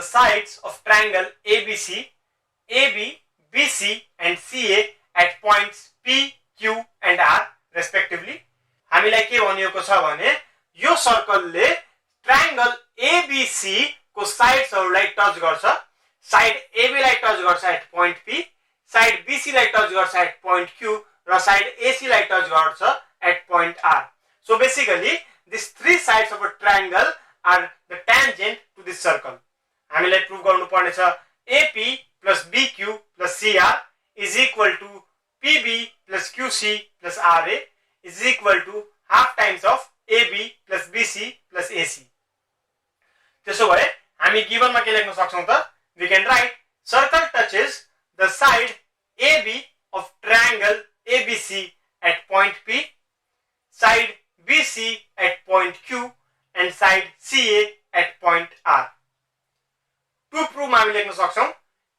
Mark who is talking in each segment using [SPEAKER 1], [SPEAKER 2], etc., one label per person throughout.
[SPEAKER 1] sides of triangle ABC, AB, BC and CA at points P, Q and R respectively. हामीलाई के भनिएको छ भने यो सर्कलले ट्रायंगल ABC को साइड्सहरुलाई टच गर्छ. साइड AB लाई टच गर्छ at point P, side BC लाई टच गर्छ एट पोइन्ट Q र साइड AC लाई टच गर्छ at point R. So basically these three sides of a triangle are the tangent to this circle. हामीलाई prove गर्नुपर्ने छ AP plus BQ plus CR is equal to PB plus QC plus RA is equal to half times of AB plus BC plus AC. त्यसो भए हामी given मा के लेख्न सक्छौं त? We can write circle touches the side AB of triangle ABC at point P, side BC at point Q and side CA at point R. To prove हामी लेख्न सक्छौं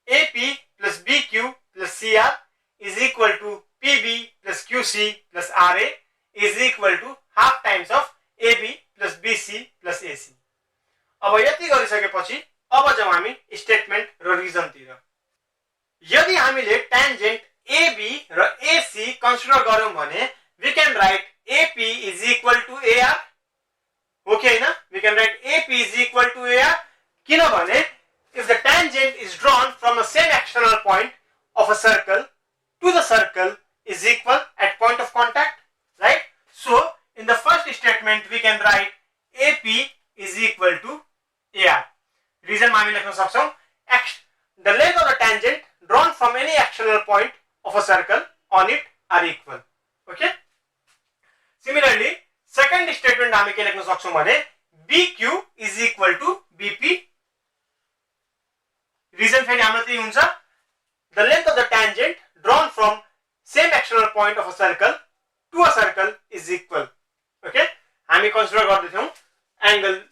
[SPEAKER 1] AP plus BQ plus CR is equal to PB plus QC plus RA is equal to half times of AB plus BC plus AC. अब यति गरिसकेपछि अब जाउँ हामी statement र रिजन तिर. यदि हामीले टेन्जेन्ट AB र AC कन्सिडर गर्यौं भने we can write AP is equal to AR. Okay हैन? We can write AP is equal to AR किनभने if the tangent is drawn from the same external point of a circle to the circle is equal at point of contact, right? So in the first statement we can write AP is equal to AR. Reason हामी लेख्न सक्छौं the length of the tangent drawn from any external point of a circle on it are equal. Okay? Similarly, second statement हामी के लेख्न सक्छौं भने BQ is equal to BP. Reason फेरि हाम्रो त्यही हुन्छ the length of the tangent drawn from same external point of a circle to a circle is equal. Okay? हामी कन्सिडर गर्दै थियौं angle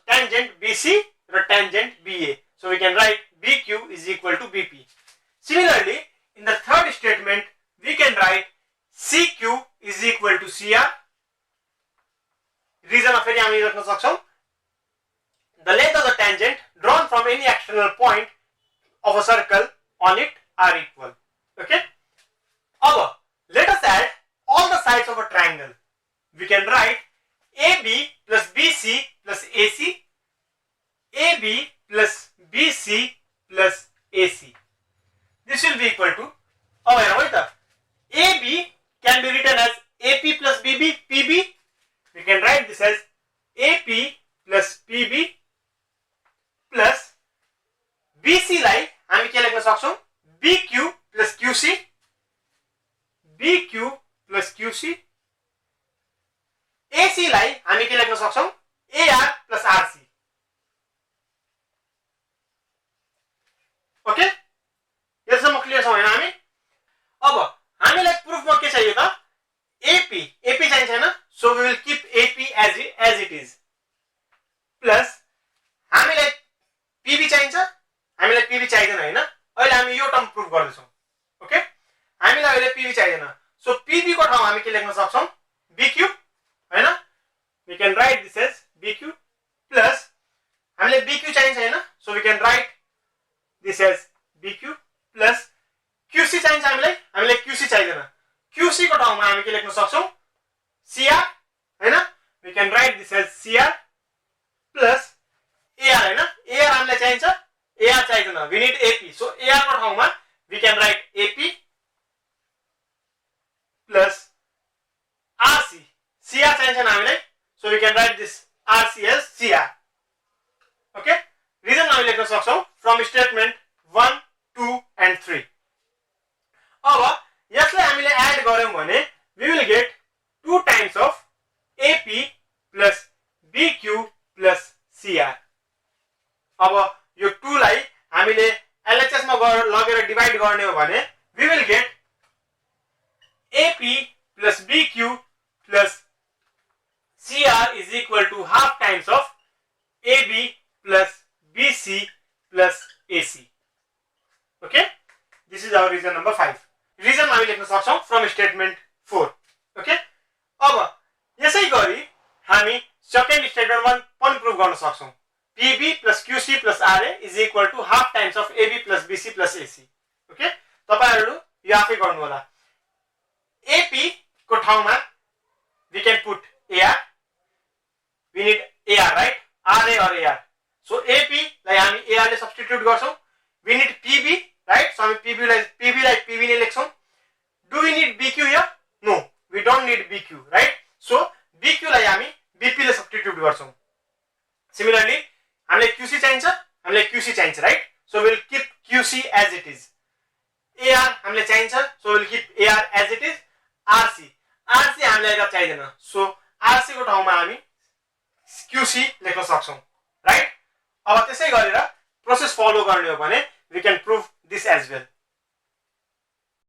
[SPEAKER 1] tangent BC र tangent BA. So we can write BQ is equal to BP. Similarly, in the third statement we can write CQ is equal to CR. Reason of फेरि हामी लेख्न सक्छौं the length of the tangent drawn from any external point of a circle on it are equal. Okay? Now, let us add all the sides of a triangle. We can write AB plus BC plus AC, AB plus BC plus AC. This will be equal to, AB can be written as AP plus BB, PB. We can write this as AP plus PB plus BC लाई हामी के लेख्न सक्छौं BQ plus QC, BQ plus QC. AC लाई हामी के लेख्न सक्छौं AR plus RC. ओके? यसमा क्लियर छ हैन हामी? अब हामीलाई प्रुफमा के चाहियो त? AP चाहिन्छ हैन? So we will keep AP as it is. Plus हामीलाई PB चाहिन्छ? हामीलाई PB चाहिदैन हैन? अहिले हामी यो टर्म प्रुफ गर्दै छौं. ओके? हामीलाई अहिले PB चाहिदैन. So PB को ठाउँमा हामी के लेख्न सक्छौं? BQ हैन? We can write this as BQ plus हामीलाई BQ चाहिन्छ हैन? So we can write this as BQ plus QC चाहिन्छ हामीलाई QC चाहिदैन. QC को ठाउँमा हामी के लेख्न सक्छौं? CR हैन? We can write this as CR plus AR हैन? AR हामीलाई चाहिन्छ? AR चाहिदैन. We need AP. So AR को ठाउँमा we can write AP plus RC. CR चाहिन्छ हामीलाई. So we can write this RC as CR. Okay? Reason हामी लेख्न सक्छौं from statement 1, 2 and 3. अब यसलाई हामीले एड गर्यौं भने we will get 2 times of AP plus BQ plus CR. अब यो 2 लाई हामीले LHS मा लगेर डिवाइड गर्ने हो भने we will get AP plus BQ plus CR is equal to half times of AB plus BC plus AC. Okay? This is our reason number 5. Reason हामी लेख्न सक्छौं from statement 4. Okay? अब यसै गरी हामी सेकेन्ड स्टेटमेन्ट 1 पनि proof गर्न सक्छौं. PB plus QC plus RA is equal to half times of AB plus BC plus AC. Okay? तपाईहरु यो आफै गर्नु होला. AP को ठाउँमा we can put AR. We need AR, right? RA or AR. So AP लाई हामी AR ले substitute गर्छौं. We need PB, right? So हामी PB लाई PB ले लेख्छौं. Do we need BQ here? No, we don't need BQ, right? So BQ लाई हामी BP ले substitute गर्छौं. Similarly, हामीले QC चाहिन्छ, हामीले QC चाहिन्छ, right? So we'll keep QC as it is. AR हामीले चाहिन्छ, so we'll keep AR as it is. RC हामीलाई त चाहिदैन, so RC को ठाउँमा हामी QC लेख्न सक्छौं, right? अब त्यसै गरेर प्रोसेस फलो गर्ने हो भने we can prove this as well.